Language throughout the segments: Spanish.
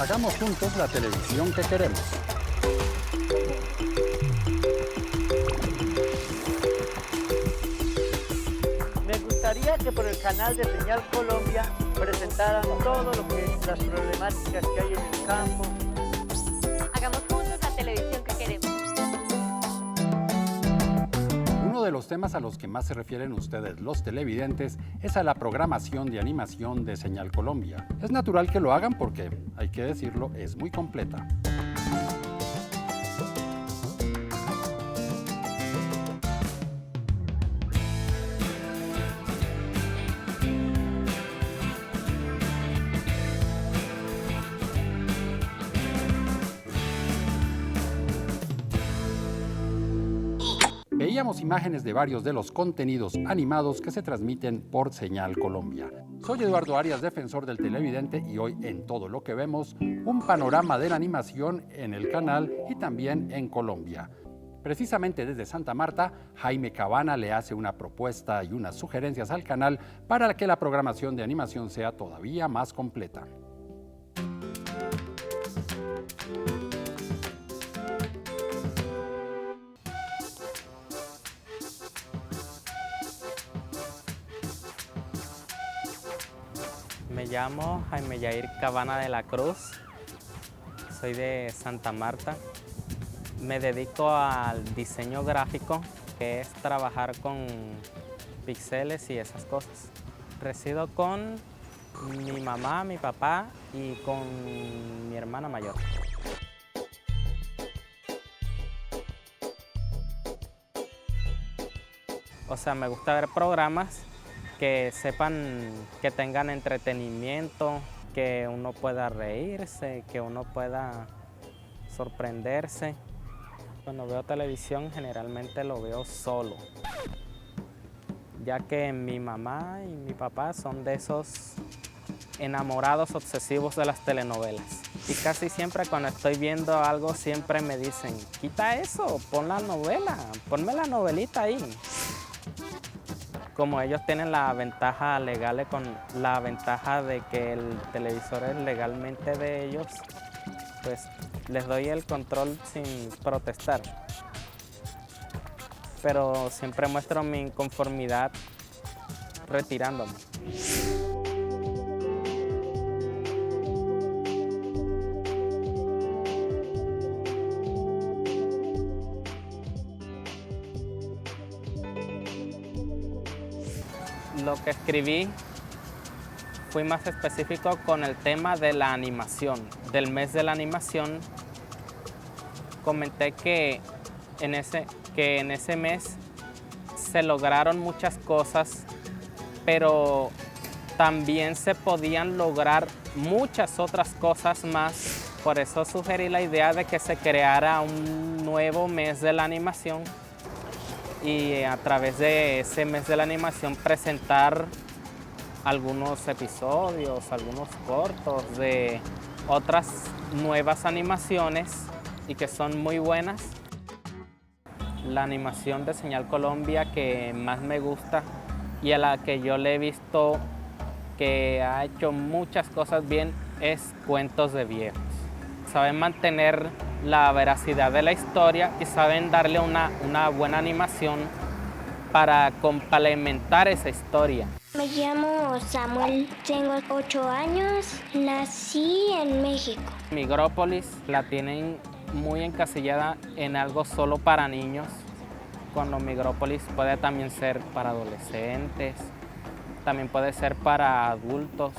Hagamos juntos la televisión que queremos. Me gustaría que por el canal de Señal Colombia presentaran todo lo que las problemáticas que hay en el campo. Hagamos juntos la televisión que queremos. Uno de los temas a los que más se refieren ustedes, los televidentes, es a la programación de animación de Señal Colombia. Es natural que lo hagan porque, hay que decirlo, es muy completa. Veíamos imágenes de varios de los contenidos animados que se transmiten por Señal Colombia. Soy Eduardo Arias, defensor del televidente, y hoy en Todo lo que vemos, un panorama de la animación en el canal y también en Colombia. Precisamente desde Santa Marta, Jaime Cabana le hace una propuesta y unas sugerencias al canal para que la programación de animación sea todavía más completa. Me llamo Jaime Yair Cabana de la Cruz, soy de Santa Marta. Me dedico al diseño gráfico, que es trabajar con píxeles y esas cosas. Resido con mi mamá, mi papá y con mi hermana mayor. O sea, me gusta ver programas que sepan, que tengan entretenimiento, que uno pueda reírse, que uno pueda sorprenderse. Cuando veo televisión generalmente lo veo solo, ya que mi mamá y mi papá son de esos enamorados obsesivos de las telenovelas. Y casi siempre cuando estoy viendo algo siempre me dicen, quita eso, pon la novela, ponme la novelita ahí. Como ellos tienen la ventaja legal, con la ventaja de que el televisor es legalmente de ellos, pues les doy el control sin protestar. Pero siempre muestro mi inconformidad retirándome. Lo que escribí fui más específico con el tema de la animación, del mes de la animación. Comenté que en ese mes se lograron muchas cosas, pero también se podían lograr muchas otras cosas más. Por eso sugerí la idea de que se creara un nuevo mes de la animación y a través de ese mes de la animación presentar algunos episodios, algunos cortos de otras nuevas animaciones y que son muy buenas. La animación de Señal Colombia que más me gusta y a la que yo le he visto que ha hecho muchas cosas bien es Cuentos de Viejos. Saben mantener la veracidad de la historia y saben darle una buena animación para complementar esa historia. Me llamo Samuel, tengo 8 años, nací en México. Migrópolis la tienen muy encasillada en algo solo para niños, cuando Migrópolis puede también ser para adolescentes, también puede ser para adultos.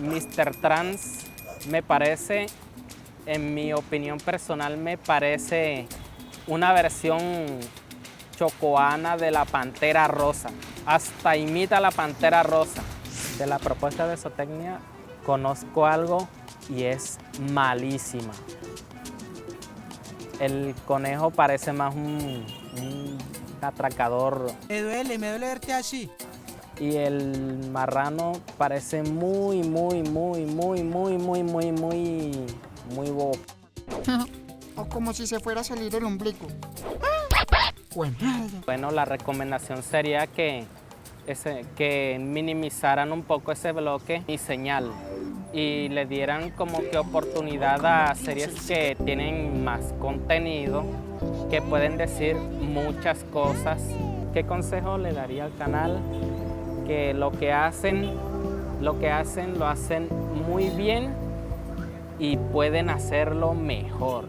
Mr. Trans me parece, en mi opinión personal, me parece una versión chocoana de la Pantera Rosa. Hasta imita a la Pantera Rosa. De la propuesta de Zootecnia conozco algo y es malísima. El conejo parece más un atracador. Me duele verte así. Y el marrano parece muy bobo. O como si se fuera a salir el ombligo. Bueno, la recomendación sería que que minimizaran un poco ese bloque y señal y le dieran como que oportunidad a series que tienen más contenido, que pueden decir muchas cosas. ¿Qué consejo le daría al canal? Que lo que hacen lo hacen muy bien y pueden hacerlo mejor.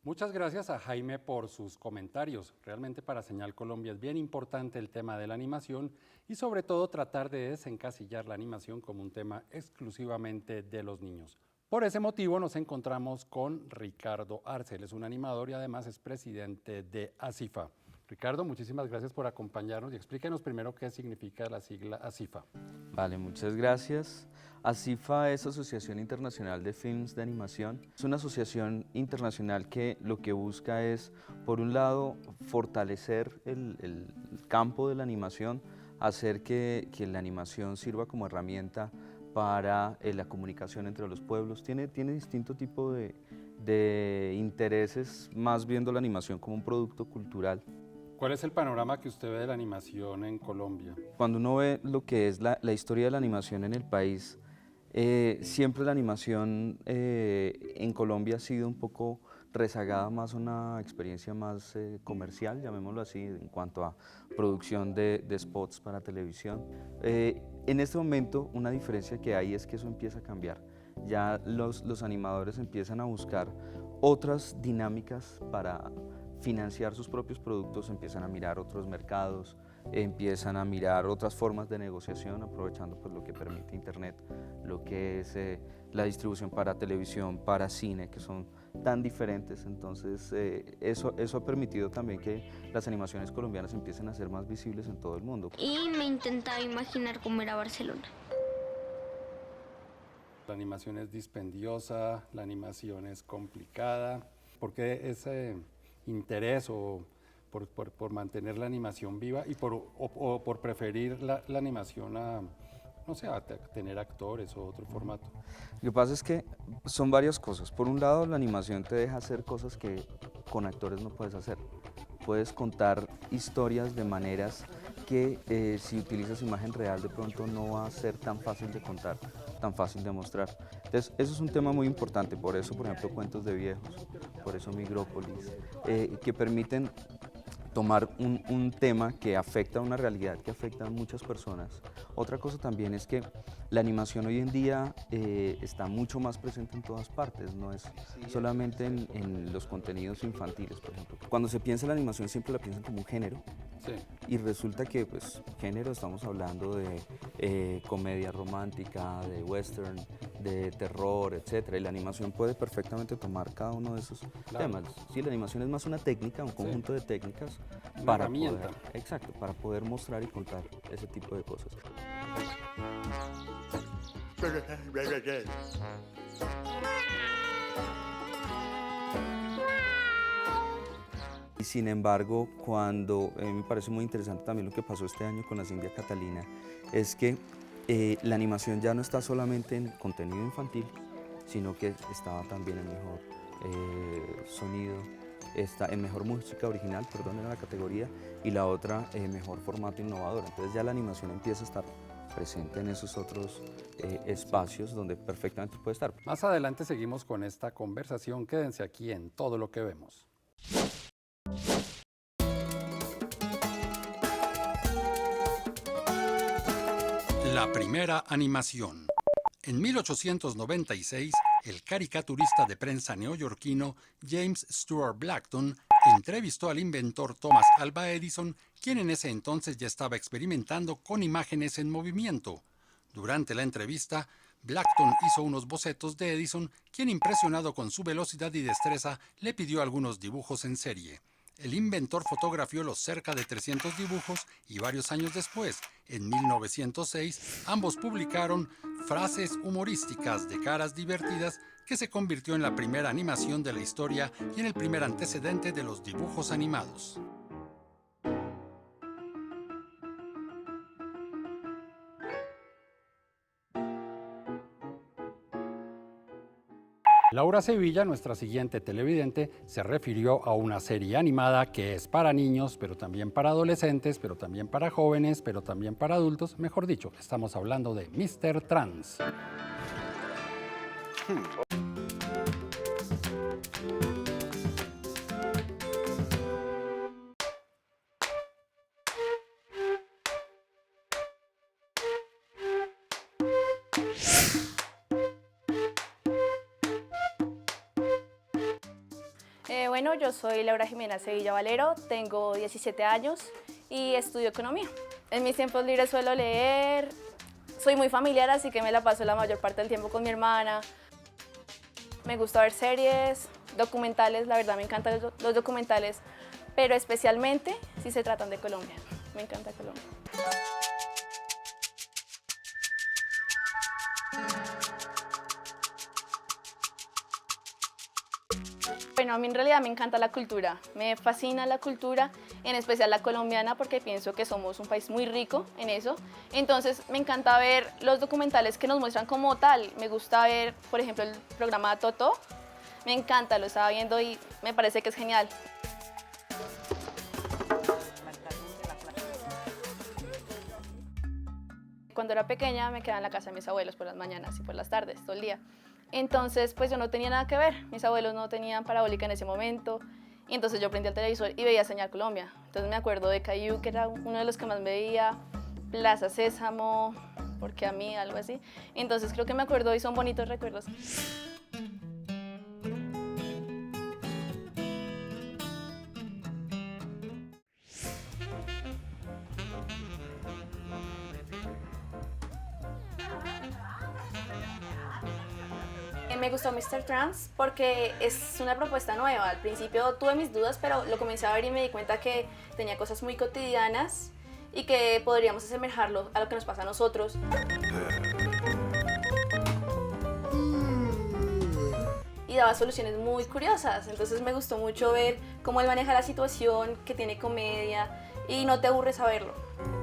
Muchas gracias a Jaime por sus comentarios. Realmente para Señal Colombia es bien importante el tema de la animación y sobre todo tratar de desencasillar la animación como un tema exclusivamente de los niños. Por ese motivo nos encontramos con Ricardo Arce. Él es un animador y además es presidente de ASIFA. Ricardo, muchísimas gracias por acompañarnos y explíquenos primero qué significa la sigla ASIFA. Vale, muchas gracias. ASIFA es Asociación Internacional de Films de Animación. Es una asociación internacional que lo que busca es, por un lado, fortalecer el campo de la animación, hacer que la animación sirva como herramienta para la comunicación entre los pueblos. Tiene distinto tipo de intereses, más viendo la animación como un producto cultural. ¿Cuál es el panorama que usted ve de la animación en Colombia? Cuando uno ve lo que es la historia de la animación en el país, siempre la animación en Colombia ha sido un poco rezagada más a una experiencia más comercial, llamémoslo así, en cuanto a producción de spots para televisión. En este momento una diferencia que hay es que eso empieza a cambiar. Ya los animadores empiezan a buscar otras dinámicas para financiar sus propios productos, empiezan a mirar otros mercados, empiezan a mirar otras formas de negociación, aprovechando pues, lo que permite Internet, lo que es la distribución para televisión, para cine, que son tan diferentes. Entonces eso ha permitido también que las animaciones colombianas empiecen a ser más visibles en todo el mundo. Y me intentaba imaginar cómo era Barcelona. La animación es dispendiosa, la animación es complicada. ¿Por qué ese interés o por mantener la animación viva y por preferir la animación a, no sé, a tener actores o otro formato? Lo que pasa es que son varias cosas. Por un lado, la animación te deja hacer cosas que con actores no puedes hacer. Puedes contar historias de maneras que si utilizas imagen real de pronto no va a ser tan fácil de contar, tan fácil de mostrar. Entonces, eso es un tema muy importante, por eso, por ejemplo, Cuentos de Viejos, por eso Migrópolis, que permiten tomar un tema que afecta a una realidad que afecta a muchas personas. Otra cosa también es que la animación hoy en día está mucho más presente en todas partes, no es solamente en los contenidos infantiles, por ejemplo. Cuando se piensa en la animación siempre la piensan como un género, Sí. y resulta que pues género estamos hablando de comedia romántica, de western, de terror, etcétera, y la animación puede perfectamente tomar cada uno de esos temas. Sí, la animación es más una técnica, un conjunto de técnicas para herramienta. para poder mostrar y contar ese tipo de cosas. Y sin embargo, cuando me parece muy interesante también lo que pasó este año con la India Catalina, es que la animación ya no está solamente en contenido infantil, sino que estaba también en mejor sonido, está en mejor música original, perdón, era la categoría, y la otra mejor formato innovador. Entonces ya la animación empieza a estar presente en esos otros espacios donde perfectamente puede estar. Más adelante seguimos con esta conversación. Quédense aquí en Todo lo que vemos. La primera animación. En 1896, el caricaturista de prensa neoyorquino James Stuart Blackton entrevistó al inventor Thomas Alva Edison, quien en ese entonces ya estaba experimentando con imágenes en movimiento. Durante la entrevista, Blackton hizo unos bocetos de Edison, quien, impresionado con su velocidad y destreza, le pidió algunos dibujos en serie. El inventor fotografió los cerca de 300 dibujos y varios años después, en 1906, ambos publicaron Frases humorísticas de caras divertidas, que se convirtió en la primera animación de la historia y en el primer antecedente de los dibujos animados. Laura Sevilla, nuestra siguiente televidente, se refirió a una serie animada que es para niños, pero también para adolescentes, pero también para jóvenes, pero también para adultos. Mejor dicho, estamos hablando de Mr. Trans. Bueno, yo soy Laura Jimena Sevilla Valero, tengo 17 años y estudio economía. En mis tiempos libres suelo leer, soy muy familiar, así que me la paso la mayor parte del tiempo con mi hermana. Me gusta ver series, documentales, la verdad me encantan los documentales, pero especialmente si se tratan de Colombia. Me encanta Colombia. Bueno, a mí en realidad me encanta la cultura, me fascina la cultura, en especial la colombiana, porque pienso que somos un país muy rico en eso. Entonces me encanta ver los documentales que nos muestran como tal. Me gusta ver, por ejemplo, el programa Totó, me encanta, lo estaba viendo y me parece que es genial. Cuando era pequeña me quedaba en la casa de mis abuelos por las mañanas y por las tardes, todo el día. Entonces, pues yo no tenía nada que ver, mis abuelos no tenían parabólica en ese momento, y entonces yo prendí el televisor y veía Señal Colombia. Entonces me acuerdo de Caillou, que era uno de los que más veía, Plaza Sésamo, porque a mí, algo así. Entonces creo que me acuerdo y son bonitos recuerdos. Me gustó Mr. Trans porque es una propuesta nueva. Al principio tuve mis dudas, pero lo comencé a ver y me di cuenta que tenía cosas muy cotidianas y que podríamos asemejarlo a lo que nos pasa a nosotros. Y daba soluciones muy curiosas, entonces me gustó mucho ver cómo él maneja la situación, que tiene comedia y no te aburres a verlo.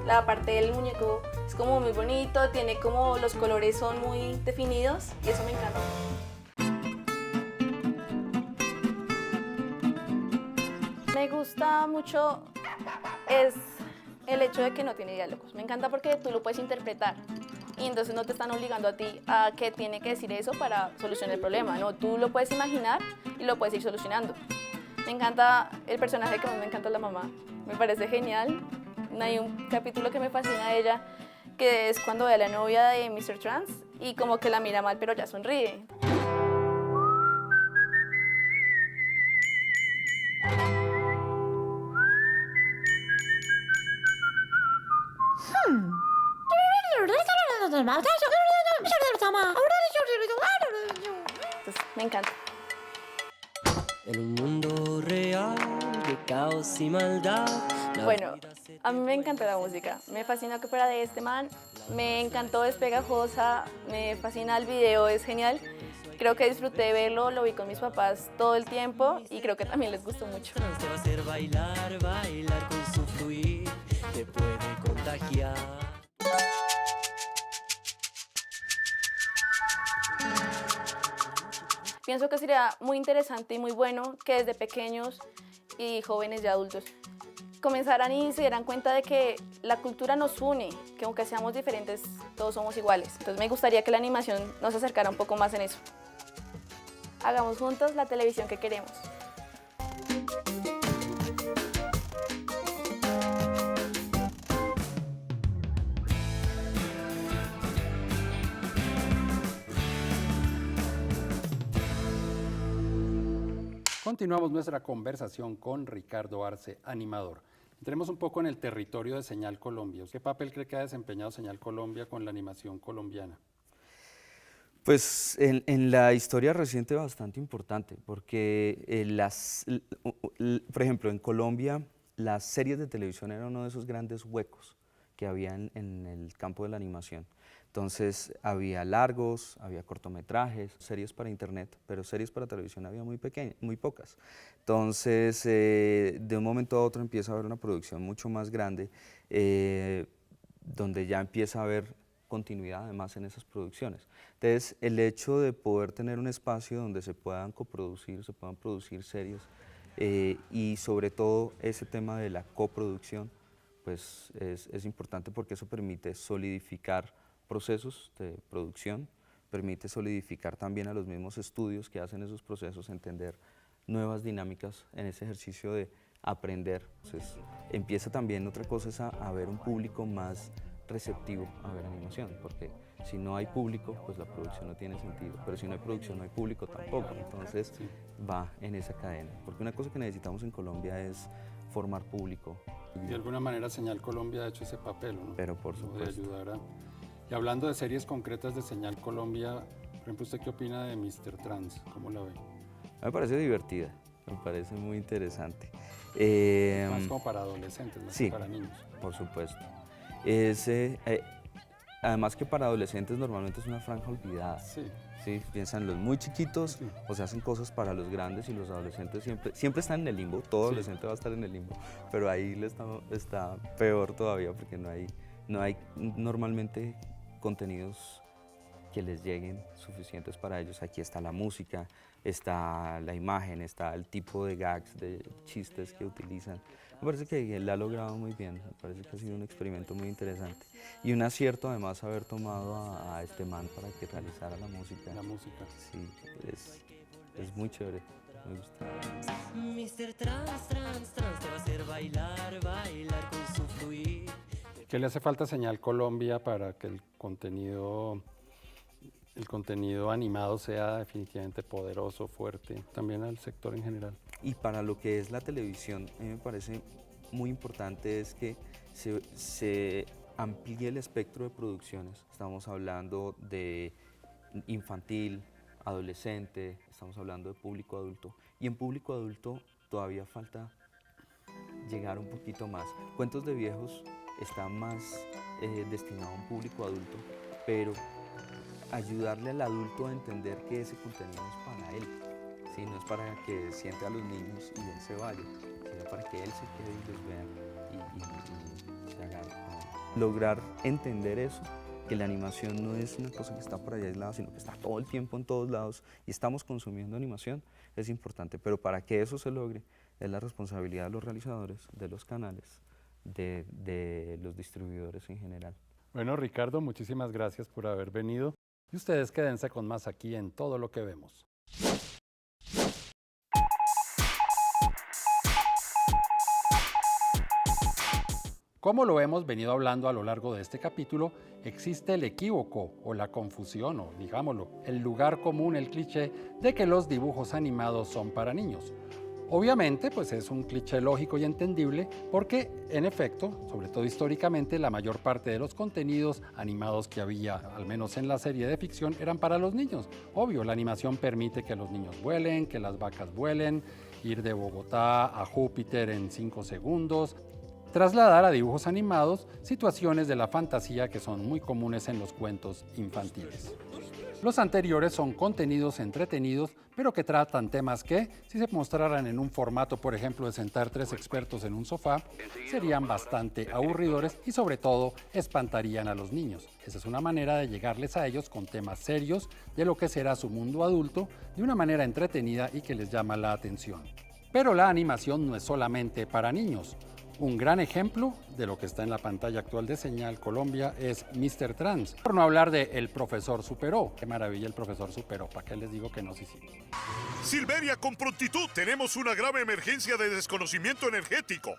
La parte del muñeco es como muy bonito, tiene como los colores son muy definidos y eso me encanta. Me gusta mucho es el hecho de que no tiene diálogos. Me encanta porque tú lo puedes interpretar y entonces no te están obligando a ti a que tiene que decir eso para solucionar el problema. No, tú lo puedes imaginar y lo puedes ir solucionando. Me encanta el personaje que más me encanta, la mamá. Me parece genial. Hay un capítulo que me fascina de ella, que es cuando ve a la novia de Mr. Trans y como que la mira mal pero ya sonríe. Entonces, me encanta. En un mundo real de caos y maldad. Bueno, a mí me encanta la música. Me fascina que fuera de este man. Me encantó, es pegajosa. Me fascina el video, es genial. Creo que disfruté verlo, lo vi con mis papás todo el tiempo y creo que también les gustó mucho. Te va a hacer bailar, bailar con su fluir, te puede contagiar. Pienso que sería muy interesante y muy bueno que desde pequeños y jóvenes y adultos comenzaran y se dieran cuenta de que la cultura nos une, que aunque seamos diferentes, todos somos iguales. Entonces me gustaría que la animación nos acercara un poco más en eso. Hagamos juntos la televisión que queremos. Continuamos nuestra conversación con Ricardo Arce, animador. Entremos un poco en el territorio de Señal Colombia. ¿Qué papel cree que ha desempeñado Señal Colombia con la animación colombiana? Pues en la historia reciente bastante importante, porque por ejemplo, en Colombia las series de televisión eran uno de esos grandes huecos que había en el campo de la animación. Entonces había largos, había cortometrajes, series para internet, pero series para televisión había muy pocas. Entonces de un momento a otro empieza a haber una producción mucho más grande, donde ya empieza a haber continuidad además en esas producciones. Entonces, el hecho de poder tener un espacio donde se puedan coproducir, se puedan producir series y sobre todo ese tema de la coproducción, pues es importante porque eso permite solidificar procesos de producción, permite solidificar también a los mismos estudios que hacen esos procesos, entender nuevas dinámicas en ese ejercicio de aprender. Entonces, empieza también otra cosa es a ver un público más receptivo a ver animación, porque si no hay público, pues la producción no tiene sentido, pero si no hay producción no hay público tampoco, entonces va en esa cadena, porque una cosa que necesitamos en Colombia es formar público. De alguna manera Señal Colombia ha hecho ese papel, ¿no? Pero por supuesto. De ayudar a... Y hablando de series concretas de Señal Colombia, por ejemplo, ¿usted qué opina de Mr. Trans? ¿Cómo la ve? Me parece divertida, me parece muy interesante. Más como para adolescentes, más que para niños. Por supuesto. Además que para adolescentes normalmente es una franja olvidada. Sí, piensan los muy chiquitos o se hacen cosas para los grandes y los adolescentes siempre están en el limbo, todo adolescente va a estar en el limbo, pero ahí está peor todavía porque no hay normalmente contenidos que les lleguen suficientes para ellos. Aquí está la música, está la imagen, está el tipo de gags, de chistes que utilizan. Me parece que él ha logrado muy bien, me parece que ha sido un experimento muy interesante. Y un acierto además haber tomado a este man para que realizara la música. La música. Sí, es muy chévere, me gusta. Mr. Trans, trans, trans, te va a hacer bailar, bailar con su fluir. ¿Qué le hace falta a Señal Colombia para que el contenido animado sea definitivamente poderoso, fuerte, también al sector en general? Y para lo que es la televisión, a mí me parece muy importante es que se amplíe el espectro de producciones. Estamos hablando de infantil, adolescente, estamos hablando de público adulto. Y en público adulto todavía falta llegar un poquito más. Cuentos de Viejos está más destinado a un público adulto, pero ayudarle al adulto a entender que ese contenido es para él, ¿sí? No es para que siente a los niños y él se vaya, sino para que él se quede y los vea y se haga. Lograr entender eso, que la animación no es una cosa que está por allá aislada, sino que está todo el tiempo en todos lados y estamos consumiendo animación, es importante, pero para que eso se logre es la responsabilidad de los realizadores, de los canales, de los distribuidores en general. Bueno, Ricardo, muchísimas gracias por haber venido. Y ustedes quédense con más aquí en Todo lo que vemos. Como lo hemos venido hablando a lo largo de este capítulo, existe el equívoco o la confusión, o digámoslo, el lugar común, el cliché de que los dibujos animados son para niños. Obviamente, pues es un cliché lógico y entendible porque, en efecto, sobre todo históricamente, la mayor parte de los contenidos animados que había, al menos en la serie de ficción, eran para los niños. Obvio, la animación permite que los niños vuelen, que las vacas vuelen, ir de Bogotá a Júpiter en 5 segundos, trasladar a dibujos animados situaciones de la fantasía que son muy comunes en los cuentos infantiles. Los anteriores son contenidos entretenidos, pero que tratan temas que, si se mostraran en un formato, por ejemplo, de sentar 3 expertos en un sofá, serían bastante aburridores y sobre todo espantarían a los niños. Esa es una manera de llegarles a ellos con temas serios de lo que será su mundo adulto de una manera entretenida y que les llama la atención. Pero la animación no es solamente para niños. Un gran ejemplo de lo que está en la pantalla actual de Señal Colombia es Mr. Trans. Por no hablar de El Profesor Superó. Qué maravilla El Profesor Superó. ¿Para qué les digo que no? Sí. Silveria, con prontitud, tenemos una grave emergencia de desconocimiento energético.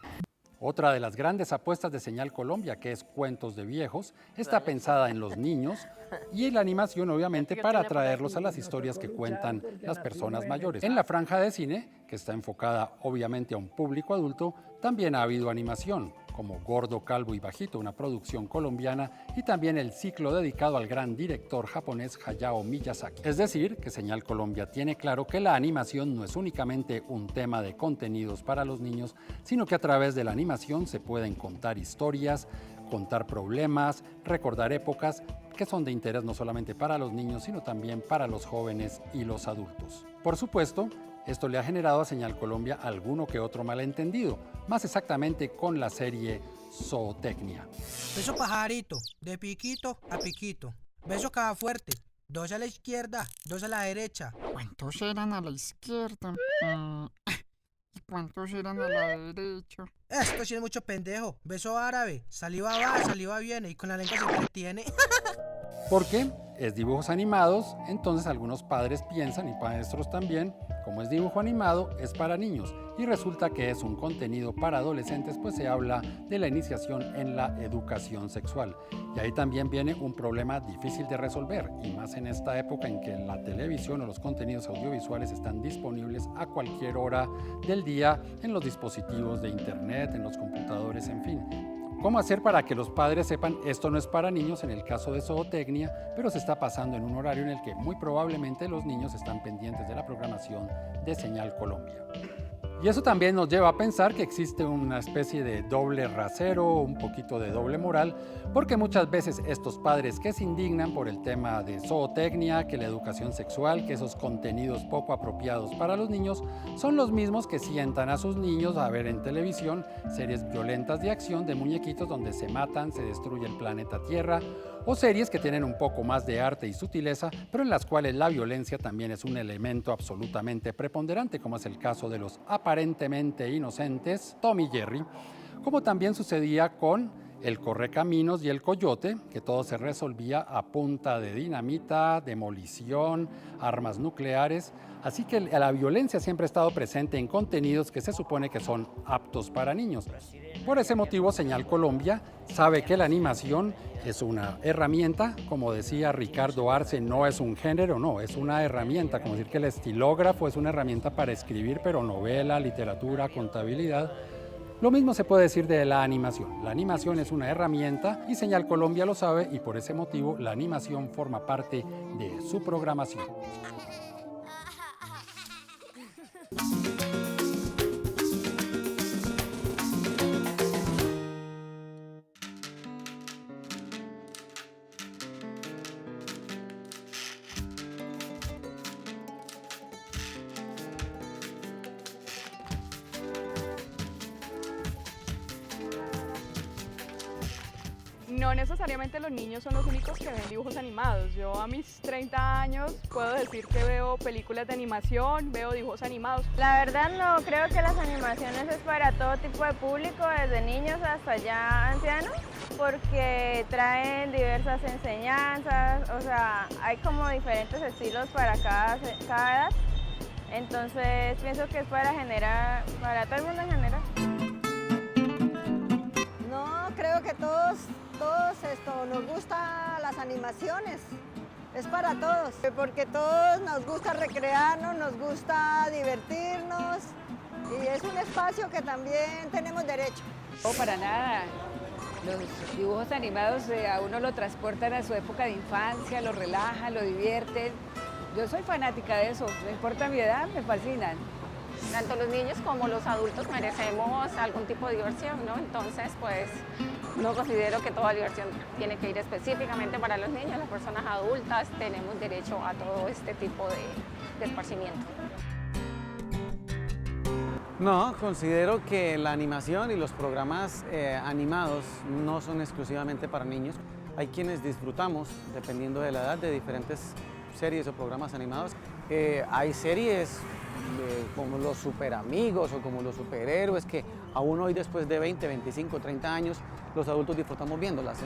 Otra de las grandes apuestas de Señal Colombia, que es Cuentos de Viejos, está pensada en los niños y en la animación, obviamente, para atraerlos a las historias que cuentan las personas mayores. En la franja de cine, que está enfocada obviamente a un público adulto, también ha habido animación, como Gordo, Calvo y Bajito, una producción colombiana, y también el ciclo dedicado al gran director japonés Hayao Miyazaki. Es decir, que Señal Colombia tiene claro que la animación no es únicamente un tema de contenidos para los niños, sino que a través de la animación se pueden contar historias, contar problemas, recordar épocas que son de interés no solamente para los niños, sino también para los jóvenes y los adultos. Por supuesto, esto le ha generado a Señal Colombia alguno que otro malentendido, más exactamente con la serie zootecnia. Beso pajarito, de piquito a piquito. Beso cada fuerte. 2 a la izquierda, 2 a la derecha. ¿Cuántos eran a la izquierda? ¿Y cuántos eran a la derecha? Esto sí es mucho pendejo. Beso árabe. Saliva va, saliva viene. Y con la lengua se entretiene. Porque es dibujos animados, entonces algunos padres piensan, y maestros también, como es dibujo animado, es para niños. Y resulta que es un contenido para adolescentes, pues se habla de la iniciación en la educación sexual. Y ahí también viene un problema difícil de resolver, y más en esta época en que la televisión o los contenidos audiovisuales están disponibles a cualquier hora del día en los dispositivos de internet, en los computadores, en fin. ¿Cómo hacer para que los padres sepan esto no es para niños en el caso de zootecnia, pero se está pasando en un horario en el que muy probablemente los niños están pendientes de la programación de Señal Colombia? Y eso también nos lleva a pensar que existe una especie de doble rasero, un poquito de doble moral, porque muchas veces estos padres que se indignan por el tema de zootecnia, que la educación sexual, que esos contenidos poco apropiados para los niños, son los mismos que sientan a sus niños a ver en televisión series violentas de acción de muñequitos donde se matan, se destruye el planeta Tierra, o series que tienen un poco más de arte y sutileza, pero en las cuales la violencia también es un elemento absolutamente preponderante, como es el caso de los aparentemente inocentes Tom y Jerry, como también sucedía con el Correcaminos y el Coyote, que todo se resolvía a punta de dinamita, demolición, armas nucleares. Así que la violencia siempre ha estado presente en contenidos que se supone que son aptos para niños. Por ese motivo, Señal Colombia sabe que la animación es una herramienta, como decía Ricardo Arce, no es un género, no, es una herramienta, como decir que el estilógrafo es una herramienta para escribir, pero novela, literatura, contabilidad. Lo mismo se puede decir de la animación. La animación es una herramienta y Señal Colombia lo sabe, y por ese motivo la animación forma parte de su programación. No necesariamente los niños son los únicos que ven dibujos animados. Yo a mis 30 años puedo decir que veo películas de animación, veo dibujos animados. La verdad no, creo que las animaciones es para todo tipo de público, desde niños hasta ya ancianos, porque traen diversas enseñanzas, o sea, hay como diferentes estilos para cada edad. Entonces pienso que es para todo el mundo en general. No, creo que todos nos gustan las animaciones, es para todos, porque todos nos gusta recrearnos, nos gusta divertirnos y es un espacio que también tenemos derecho. No, para nada. Los dibujos animados a uno lo transportan a su época de infancia, lo relajan, lo divierten. Yo soy fanática de eso, no importa mi edad, me fascinan. Tanto los niños como los adultos merecemos algún tipo de diversión, ¿no? Entonces, pues, no considero que toda diversión tiene que ir específicamente para los niños. Las personas adultas tenemos derecho a todo este tipo de esparcimiento. No, considero que la animación y los programas animados no son exclusivamente para niños. Hay quienes disfrutamos, dependiendo de la edad, de diferentes series o programas animados. Hay series como los Superamigos o como los superhéroes que aún hoy, después de 20, 25, 30 años, los adultos disfrutamos viéndolas.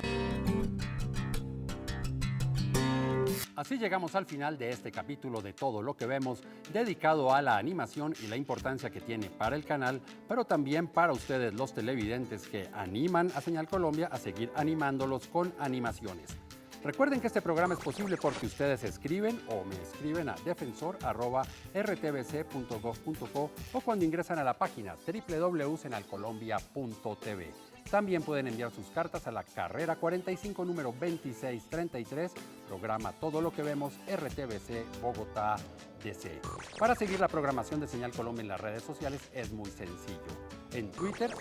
Así llegamos al final de este capítulo de Todo lo que vemos, dedicado a la animación y la importancia que tiene para el canal, pero también para ustedes los televidentes que animan a Señal Colombia a seguir animándolos con animaciones. Recuerden que este programa es posible porque ustedes escriben o me escriben a defensor@rtbc.gov.co o cuando ingresan a la página www.senalcolombia.tv. También pueden enviar sus cartas a la carrera 45, número 2633, programa Todo lo que vemos, RTBC, Bogotá, DC. Para seguir la programación de Señal Colombia en las redes sociales es muy sencillo. En Twitter,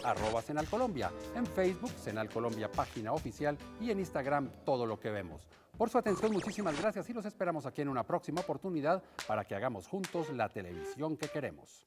@SeñalColombia, en Facebook, Señal Colombia, página oficial, y en Instagram, Todo lo que vemos. Por su atención, muchísimas gracias y los esperamos aquí en una próxima oportunidad para que hagamos juntos la televisión que queremos.